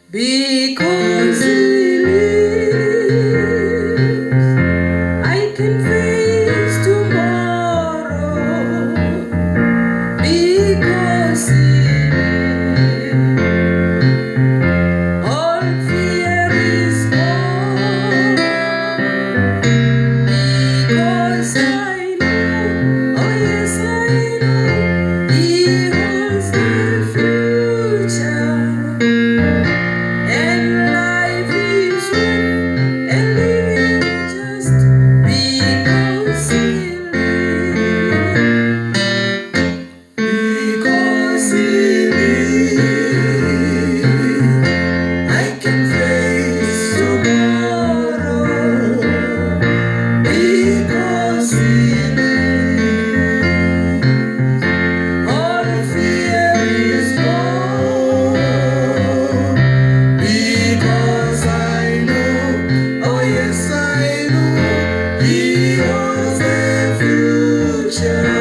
Because he lives, I can face tomorrow. Because he lives, all fear is gone. Because I know, oh yes I know, he holds the future. And life is worth and living just because he lives. Because he lives, I can face tomorrow. Because he lives, all fear is gone. Because I know, oh yes I know, he holds the future.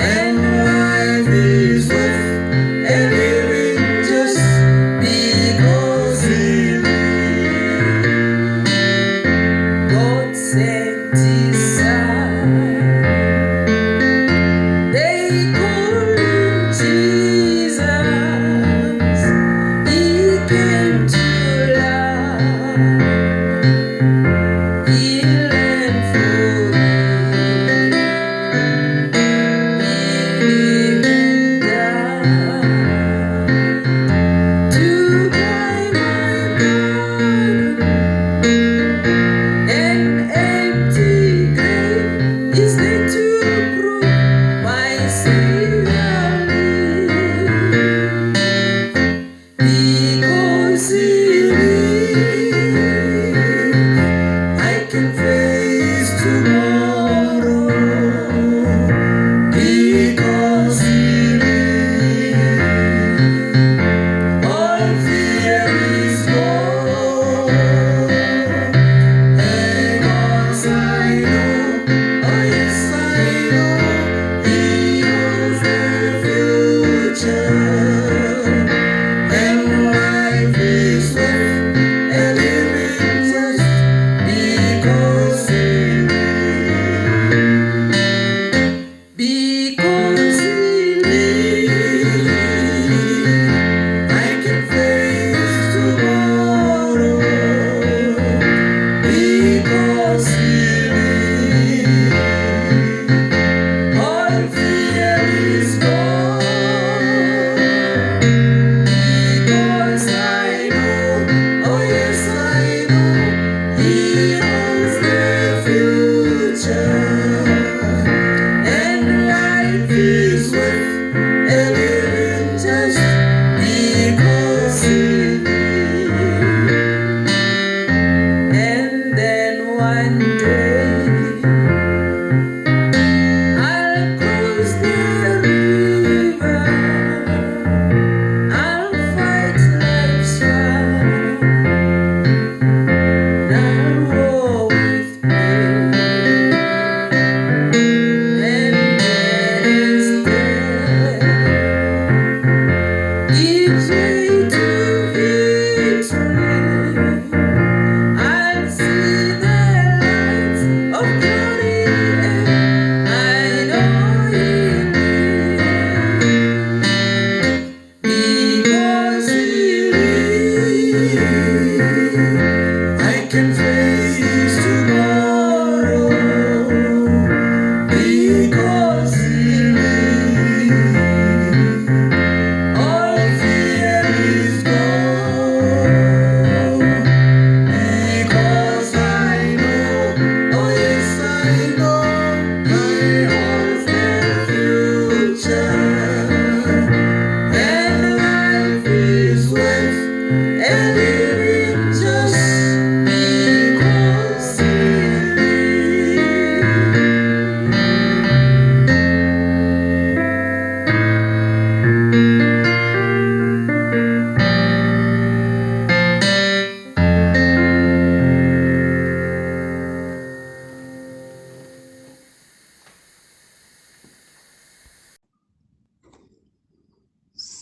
And life is worth a living just because he lives. God sent his son, they call him Jesus. He came to love, heal and forgive. He lived and died to buy my pardon. An empty grave is there to prove my Savior lives. Because he lives, I can face tomorrow. Because he lives, all fear is gone. Because I know, oh yes I know, he holds the future. And life is worth a living just because he lives. Because he lives, I can face tomorrow. Because he lives, all fear is gone. Because I know, oh yes I know, he holds the future. And life is worth a living just because he lives. And then one day I'll cross the river, I'll fight life's fight, I'll war with pain. And then as death gives way to victory, I'll see the lights of glory, and I know he lives. Because he lives, I can face tomorrow. Because he lives, all fear is gone. Because I know, oh yes I know, he holds the future. And life is worth a living just because he lives.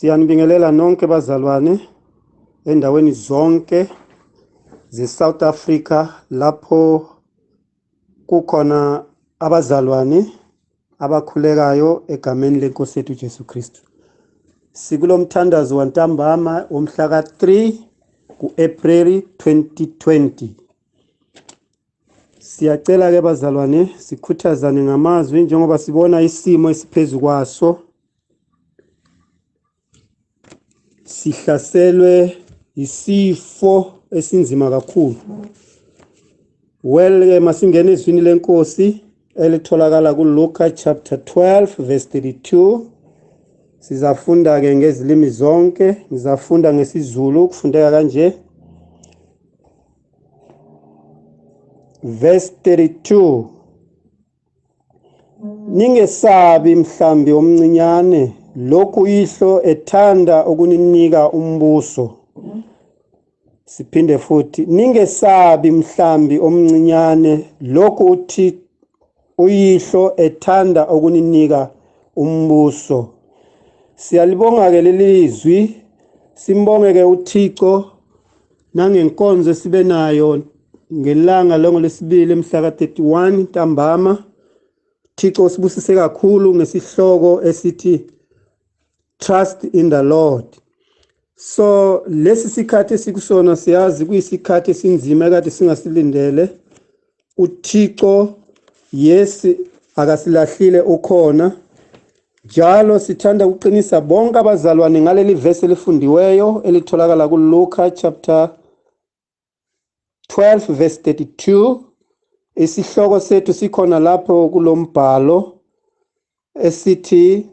Siyanibingelela nonke bazalwane endaweni zonke ze-South Africa lapho kukhona abazalwane abakhulekayo egameni lenkosi yethu Jesu Kristu. Sikulo mthandazo wantambama womhla ka-3 ku-April 2020. Siyacela ke bazalwane sikhuthazane ngamazwi njengoba sibona isimo esiphezulu kwaso. Sihlaselwe isifo esinzima kakhulu. Well, masingene ezwini lenkosi elitholakala kuLuka chapter 12 verse 32. Sizafunda ke ngezilimi zonke, ngizafunda ngesiZulu kufundeka kanje. Verse 32. Ningesabi mhlambi omncinyane, lokhu ihlo ethanda ukuninika umbuso. Siphinde futhi, ningesabi mhlambi omncinyane, lokhu uthi uyihlo ethanda ukuninika umbuso. Siyalibonga ke lelizwi, simbonge ke uThixo nangenkonzo sibe nayo ngelanga longolesibili mhla ka-31 ntambama. Thixo sibusise kakhulu ngesihloko esithi Trust in the Lord. So lesi sikhathi esikusona siyazi kuyisikhathi esinzima kade singasilindele. uThixo yes akasilahlile ukhona. Njalo sithanda ukuqinisa bonke abazalwane ngaleli verse elifundiweyo elitholakala kuLuka chapter 12 verse 32. Isihloko sethu sikhona lapho kulombhalo esithi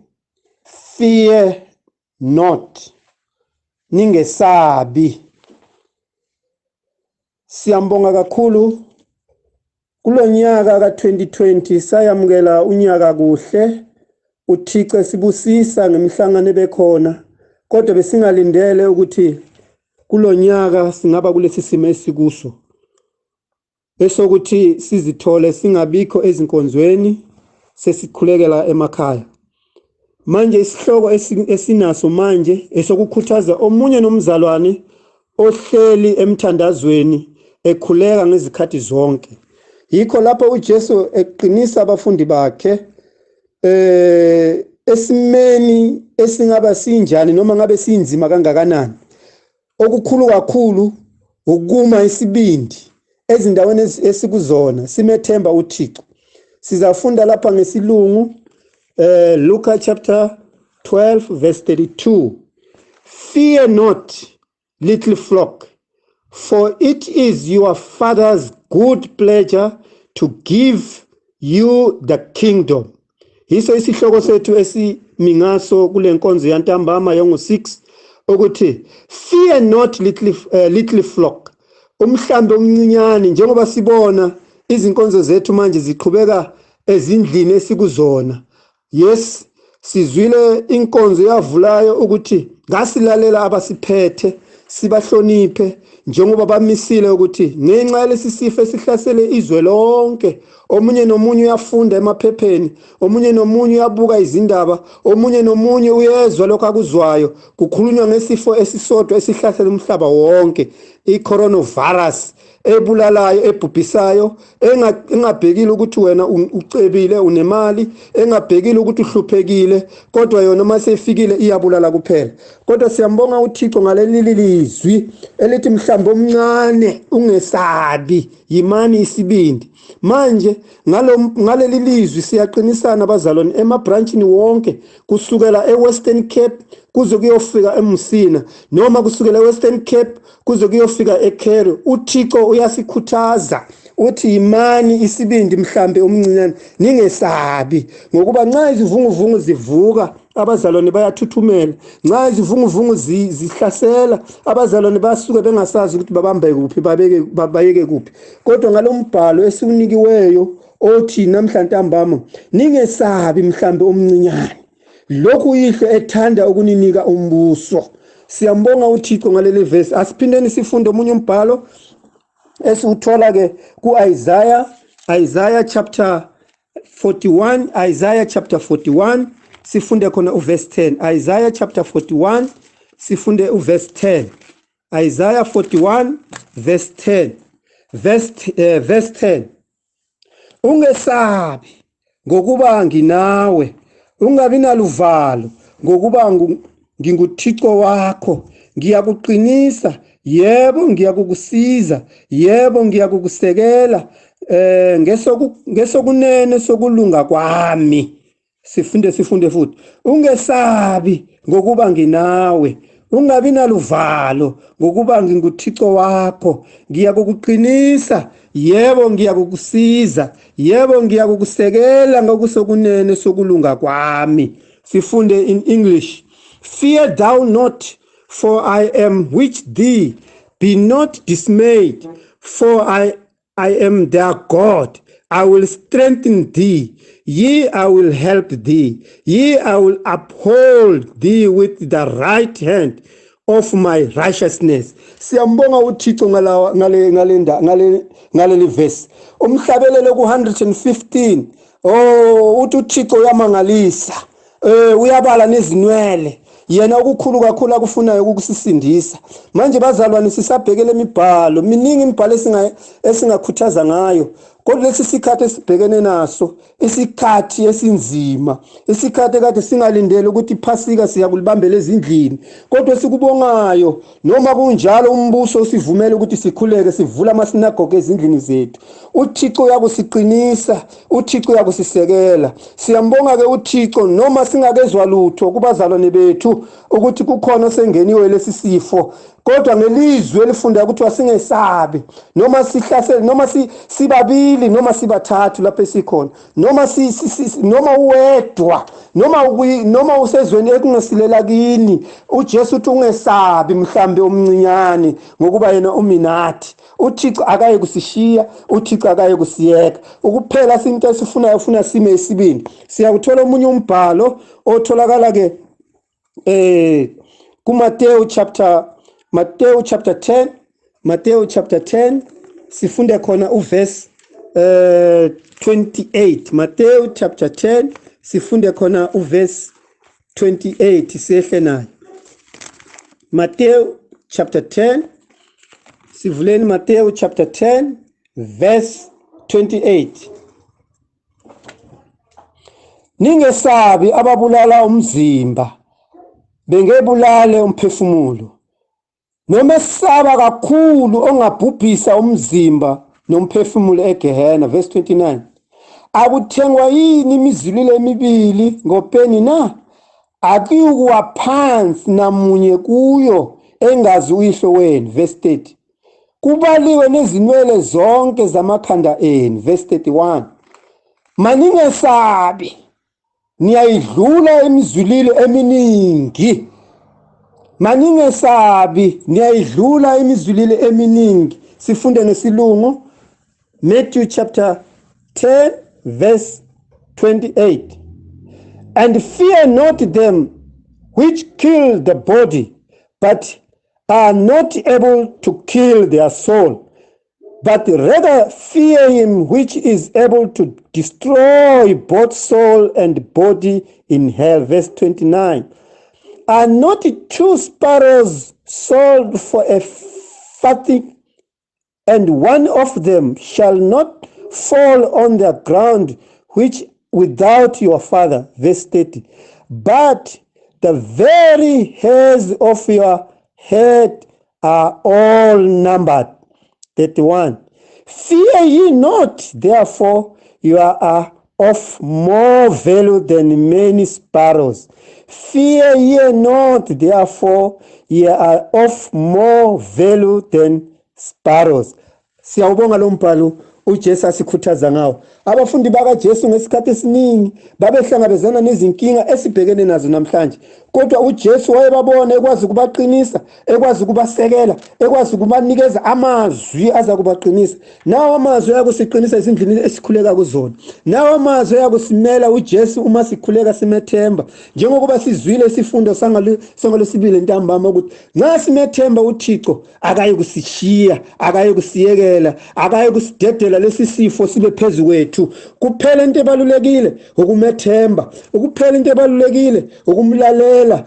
fear not, ningesabi. Siyambonga kakhulu kulonyaka ka-2020 sayamukela unyaka kuhle. uThixo sibusisa ngemihlangano bekhona, kodwa besingalindele ukuthi kulonyaka singaba kulesi simo esikuso esokuthi sizithole singabikho ezinkonzweni sesikhulekela emakhaya. Manje isihloko esinaso manje esokukhuthaza omunye nomzalwane ohleli emthandazweni ekhuleka ngezikhathi zonke. Yikho lapho uJesu eqinisa abafundi bakhe esimeni esingaba sinjani noma ngabe sinzima kangakanani. Okukhulu kakhulu ukuma isibindi ezindaweni esikuzona simethemba uThixo. Sizafunda lapha ngesilungu Luka chapter 12 verse 32. Fear not, little flock, for it is your Father's good pleasure to give you the kingdom. Hiso isihloko sethu esimingaso kule nkonzo yantambama yongo-6 ukuthi fear not, little flock, umhlambi omncinyane. Njengoba sibona izinkonzo zethu manje ziqhubeka ezindlini esikuzona. Yes, sizwile inkonzo yavulayo ukuthi ngasilalela abasiphethe sibahloniphe njengoba bamisile ukuthi ngenxa yalesi sifo esihlasele izwe lonke. Omunye nomunye uyafunda emaphepheni, omunye nomunye uyabuka izindaba, omunye nomunye uyezwa lokho akuzwayo kukhulunywa ngesifo esisodwa esihlasela umhlaba wonke, i-coronavirus ebulalayo ebhubhisayo, engabhekile ukuthi wena ucebile unemali, engabhekile ukuthi uhluphekile, kodwa yona mase ifikile iyabulala kuphela. Kodwa siyambonga uThixo ngaleli lizwi elithi mhlambi omncane ungesabi, yimani isibindi. Manje ngaleli lizwi siyaqinisana abazalwane emabranchini wonke kusukela eWestern Cape kuze kuyofika eMusina, noma kusukela eWestern Cape kuze kuyofika eKerry. uThixo uyasikhuthaza uthi yimani isibindi mhlambi omncinyane, ningesabi. Ngokuba nxa izivunguvungu zivuka abazalwane bayathuthumela, nxa izivunguvungu zihlasela abazalwane basuke bengasazi ukuthi babambe kuphi bayeke kuphi. Kodwa ngalombhalo esiwunikiweyo othi namhla ntambama ningesabi mhlambi omncinyane, lokhu ihlo ethanda ukuninika umbuso. Siyambonga uThixo ngaleli verse. Asiphindeni sifunde omunye umbhalo esiwuthola ke ku-Isaiah chapter 41. Isaiah chapter 41 sifunde khona uverse 10. Isaiah chapter 41 sifunde uverse 10. Isaiah 41 verse 10. Verse 10. Ungesabi ngokuba nginawe, ungabi naluvalo ngokuba nginguThixo wakho, ngiyakuqinisa, yebo ngiyakukusiza, yebo ngiyakukusekela ngesokunene sokulunga kwami. Sifunde futhi. Ungesabi ngokuba nginawe, ungabi naluvalo ngokuba nginguThixo wakho, ngiyakukuqinisa, yebo ngiyakukusiza, yebo ngiyakukusekela ngokusokunene sokulunga kwami. Sifunde in English. Fear thou not, for I am with thee. Be not dismayed, for I am their God. I will strengthen thee. Yea, I will help thee. Yea, I will uphold thee with the right hand of my righteousness. Siyambonga uThixo ngaleli verse. Umhlabelele ku 115. Uthi uThixo uyamangalisa. Uyabala nezinwele. Yena okukhulu kakhulu akufunayo ukusisindisa. Manje bazalwane sisabhekele imibhalo, miningi imibhalo esingakhuthaza ngayo. Kodwa lesi sikhathi esibhekene naso, isikhathi esinzima, isikhathi kade singalindele ukuthi iphasika siyakulibambela ezindlini. Kodwa sikubongayo, noma kunjalo umbuso usivumela ukuthi sikhuleke, sivula amasinagoge ezindlini zethu. uThixo uyakusiqinisa, uThixo uyakusisekela. Siyambonga ke uThixo noma singakezwa lutho kubazalwane bethu ukuthi kukhona osengeniwe lesi sifo. Kodwa ngelizwi elifunda ukuthi wasingesabi, noma sihlasele, noma sibabili, noma sibathathu lapho esikhona, noma uwedwa, noma usezweni ekungesilela kini, uJesu uthi ungesabi mhlambe omncinyane ngokuba yena uminathi. uThixo akaye kusishiya, uThixo akaye kusiyeka. Ukuphela into esifunayo ufuna sime esibindi. Siyakuthola omunye umbhalo otholakala ke kuMateyu chapter 10, sifunde khona uverse 28. Mateyu chapter 10 sifunde khona uverse 28 siyehle nayo. Mateyu chapter 10, sivuleni Mateyu chapter 10 verse 28. Ningesabi ababulala umzimba, bengebulale umphefumulo. Noma esaba kakhulu ongabhubhisa umzimba nomphefumulo eGehena. Verse 29. Akuthengwa yini imizililo emibili ngopeni na? Akuyukuwa phansi namunye kuyo engazi uyihlo wenu. Verse 30. Kubaliwe nezinwele zonke zamakhanda enu. Verse 31. Maningesabi, niyayidlula imizililo eminingi. Maningesabi, niyayidlula imizililo eminingi. Sifunde ngesilungu. Matthew chapter 10 verse 28. And fear not them which kill the body, but are not able to kill their soul, but rather fear him which is able to destroy both soul and body in hell. Verse 29. Are not 2 sparrows sold for a farthing, and one of them shall not fall on the ground which without your Father? Verse 30. But the very hairs of your head are all numbered. 31. Fear ye not, therefore you are of more value than many sparrows. Fear ye not, therefore ye are of more value than sparrows. Siyawubonga lo mbhalo uJesu asikhuthaza ngawo. Abafundi bakaJesu ngesikhathi esiningi babehlangabezana nezinkinga esibhekene nazo namhlanje. Kodwa uJesu wayebabona, ekwazi ukubaqinisa, ekwazi ukubasekela, ekwazi ukubanikeza amazwi aza kubaqinisa. Nawo amazwi ayakusiqinisa izindlini esikhuleka kuzona. Nawo amazwi ayakusimela uJesu uma sikhuleka simethemba. Njengokuba sizwile isifundo sangalesibili ntambama ukuthi nxa simethemba uThixo akaye kusishiya, akaye kusiyekela, akaye kusidedela ungavumela lesi sifo sibe phezu kwethu. Kuphela into ebalulekile ukumethemba, ukuphela into ebalulekile ukumlalela,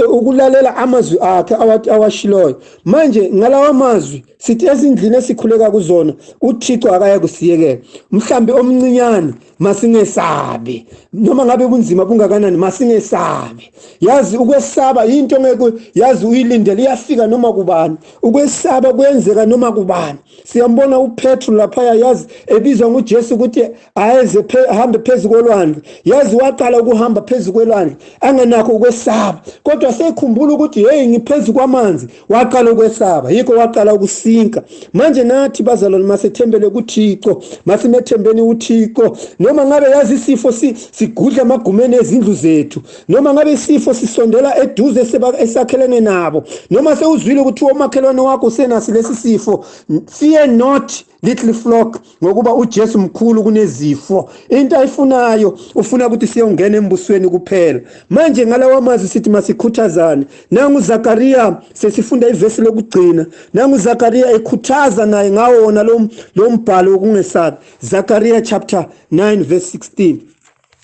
ukulalela amazwi akhe awashiloyo. Manje ngalawa mazwi sithi ezindlini esikhuleka kuzona uThixo akaya kusiyekela. Mhlambe omncinyane masingesabi, noma ngabe bunzima bungakanani masingesabi. Yazi ukwesaba into ngeke yazi uyilindele iyafika noma kubani. Ukwesaba kuyenzeka noma kubani. Siyambona uPetru lapha yazi ebizwa nguJesu ukuthi ayeze ahambe phezulu kolwandle. Yazi waqala ukuhamba phezulu kolwandle angenakho ukwesaba, kodwa sekhumbula ukuthi hey ngiphezulu kwamanzi, waqala ukwesaba, yikho waqala ukusinka. Manje nathi bazalwane masethembele kuThixo, masimethembeni uThixo. Noma ngabe yazi isifo sigudla amagumeni ezindlu zethu, noma ngabe isifo sisondela eduze esakhelene nabo, noma sewuzwile ukuthi umakhelwane wakho usenasi lesi sifo, fear not little flock, ngokuba uJesu mkhulu kunezifo. Into ayifunayo ufuna ukuthi siyongena embusweni kuphela. Manje ngalawa mazwi sithi masikhuthazane. Nangu Zakaria sesifunda ivesi lokugcina, nangu Zakaria ekhuthaza naye ngawona lo mbhalo wokungesabi. Zakaria chapter 9 verse 16.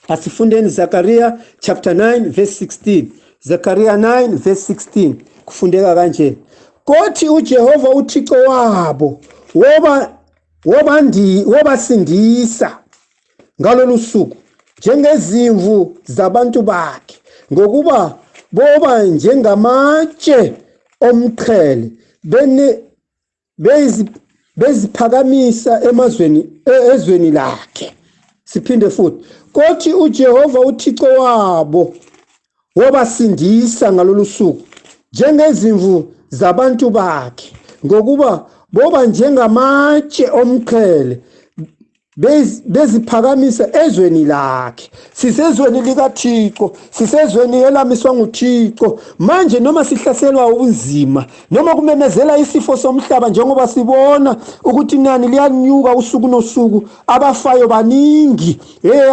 Asifundeni Zakaria chapter 9 verse 16. Zakaria 9 verse 16 kufundeka kanje: Kothi uJehova uThixo wabo wobasindisa ngalolu suku njengezimvu zabantu bakhe, ngokuba boba njengamatshe omqhele beziphakamisa ezweni lakhe. Siphinde futhi: Kothi uJehova uThixo wabo wobasindisa ngalolu suku njengezimvu zabantu bakhe, ngokuba boba njengamatshe omqhele beziphakamisa ezweni lakhe. Sisezweni likaThixo, sisezweni elamiswa nguThixo. Manje noma sihlaselwa ubunzima, noma kumemezela isifo somhlaba njengoba sibona ukuthi inani liyanyuka usuku nosuku, abafayo baningi,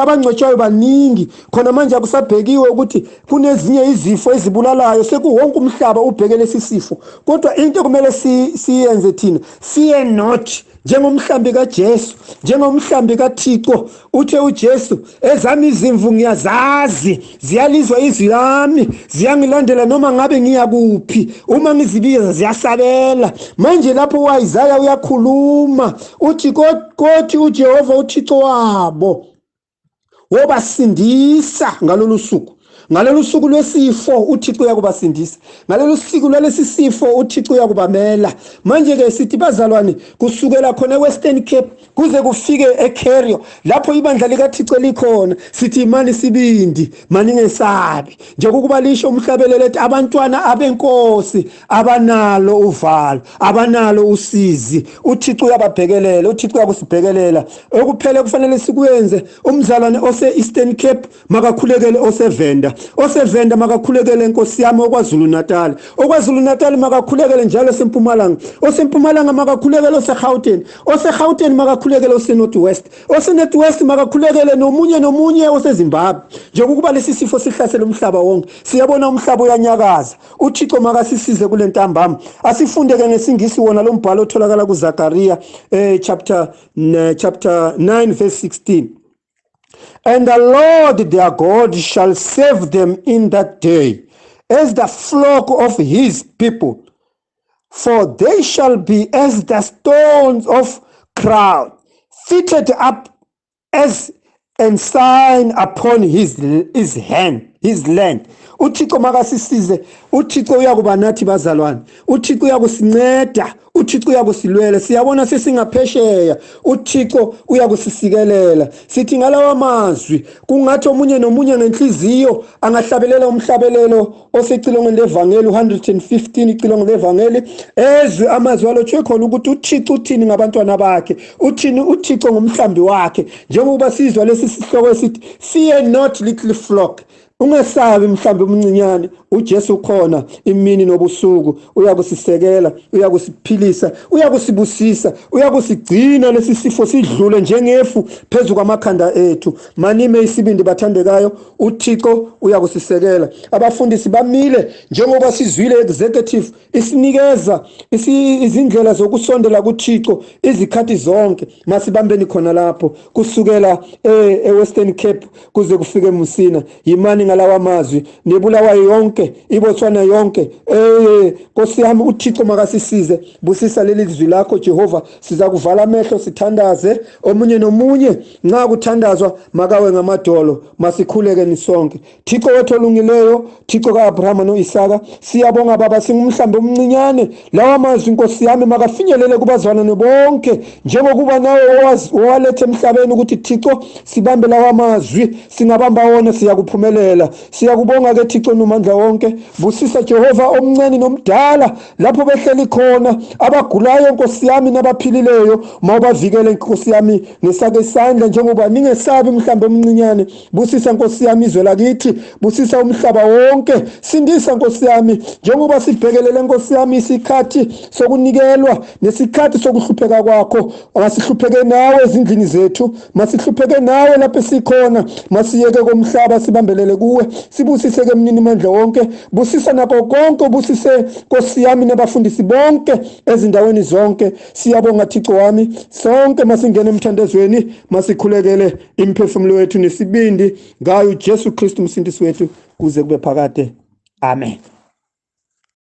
abangcwetshayo baningi, khona manje akusabhekiwe ukuthi kunezinye izifo ezibulalayo, sekuwonke umhlaba ubheke lesi sifo. Kodwa into kumele siyenze thina, fear not, njengomhlambi kaJesu, njengomhlambi kaThixo. Uthe uJesu, ezami izimvu ngiyazazi, ziyalizwa izwi lami, ziyangilandela noma ngabe ngiya kuphi, uma ngizibiza ziyasabela. Manje lapho uIsaya uyakhuluma uthi kothi uJehova uThixo wabo wobasindisa ngalolu suku. Ngalolu suku lwesifo uThixo uyakubasindisa. Ngalolu suku lwalesi sifo uThixo uyakubamela. Manje ke sithi bazalwane, kusukela khona eWestern Cape kuze kufike eCario, lapho ibandla likaThixo likhona, sithi imani sibindi, maningesabi. Njengokuba lisho umhlabelelo ethi abantwana abenkosi abanalo uvalo, abanalo usizi, uThixo uyababhekelela, uThixo uyakusibhekelela. Okuphela kufanele sikwenze, umzalwane ose-Eastern Cape makakhulekele osevenda, osevenda makakhulekele Nkosi yami oKwaZulu Natal, oKwaZulu Natal makakhulekele njalo oseMpumalanga, oseMpumalanga makakhulekele oseGauteng, oseGauteng makakhulekele oseNorth West, oseNorth West makakhulekele nomunye oseZimbabwe. Njengokuba lesi sifo sihlasela umhlaba wonke, siyabona umhlaba uyanyakaza. uThixo makasisize kule ntambama. Asifundeke ngesingisi wona lo mbhalo otholakala kuZakaria chapter 9 verse 16. And the Lord their God shall save them in that day, as the flock of his people. For they shall be as the stones of crown, fitted up as a sign upon his land. uThixo makasisize, uThixo uyakuba nathi bazalwane, uThixo uyakusinceda, uThixo uyakusilwela. Siyabona sesingaphesheya, uThixo uyakusisikelela. Sithi ngalawa mazwi kungathi omunye nomunye ngenhliziyo angahlabelela umhlabelelo osecilongweni levangeli 115 icilongo levangeli, ezwe amazwi alotshwe khona ukuthi uThixo uthini ngabantwana bakhe, uthini uThixo ngomhlambi wakhe. Njengoba sizwa lesi sihloko esithi fear not little flock, Ungesabi mhlambe umncinyane, uJesu khona imini nobusuku, uyakusisekela, uyakusiphilisa, uyakusibusisa, uyakusigcina lesi sifo sidlule njengefu phezulu kwamakhanda ethu. Manime isibindi bathandekayo, uThixo uyakusisekela. Abafundisi bamile njengoba sizwile executive isinikeza izindlela zokusondela kuThixo izikhathi zonke. Masibambeni khona lapho kusukela eWestern Cape kuze kufike eMusina. Yimani ngalawa mazwi, nebulawayo yonke, iBotswana yonke. Nkosi yami uThixo makasisize, busisa leli zwi lakho Jehova. Siza kuvala amehlo sithandaze, omunye nomunye nxa kuthandazwa makawe ngamadolo, masikhuleke nisonke. Thixo wethu olungileyo, Thixo kaAbrahama noIsaka, siyabonga baba, singumhlambi omncinyane. Lawa mazwi Nkosi yami makafinyelele kubazalwane bonke, njengokuba nawe owalethe emhlabeni ukuthi Thixo sibambe lawa mazwi, singabamba wona siyakuphumelela. Siyakubonga ke Thixo nomandla wonke, busisa Jehova omncane nomdala lapho behleli khona, abagulayo Nkosi yami nabaphilileyo, mawubavikele Nkosi yami ngesake isandla njengoba ningesabi mhlambe omncinyane. Busisa Nkosi yami izwe lakithi, busisa umhlaba wonke, sindisa Nkosi yami njengoba sibhekelele Nkosi yami isikhathi sokunikelwa nesikhathi sokuhlupheka kwakho. Masihlupheke nawe ezindlini zethu, masihlupheke nawe lapho esikhona, masiyeke komhlaba sibambelele kuwe. Sibusise ke mnini mandla wonke, busisa nako konke, busise Nkosi yami nabafundisi bonke ezindaweni zonke. Siyabonga Thixo wami, sonke masingene emthandazweni, masikhulekele imphefumulo wethu nesibindi ngayo uJesu Kristu umsindisi wethu kuze kube phakade. Amen.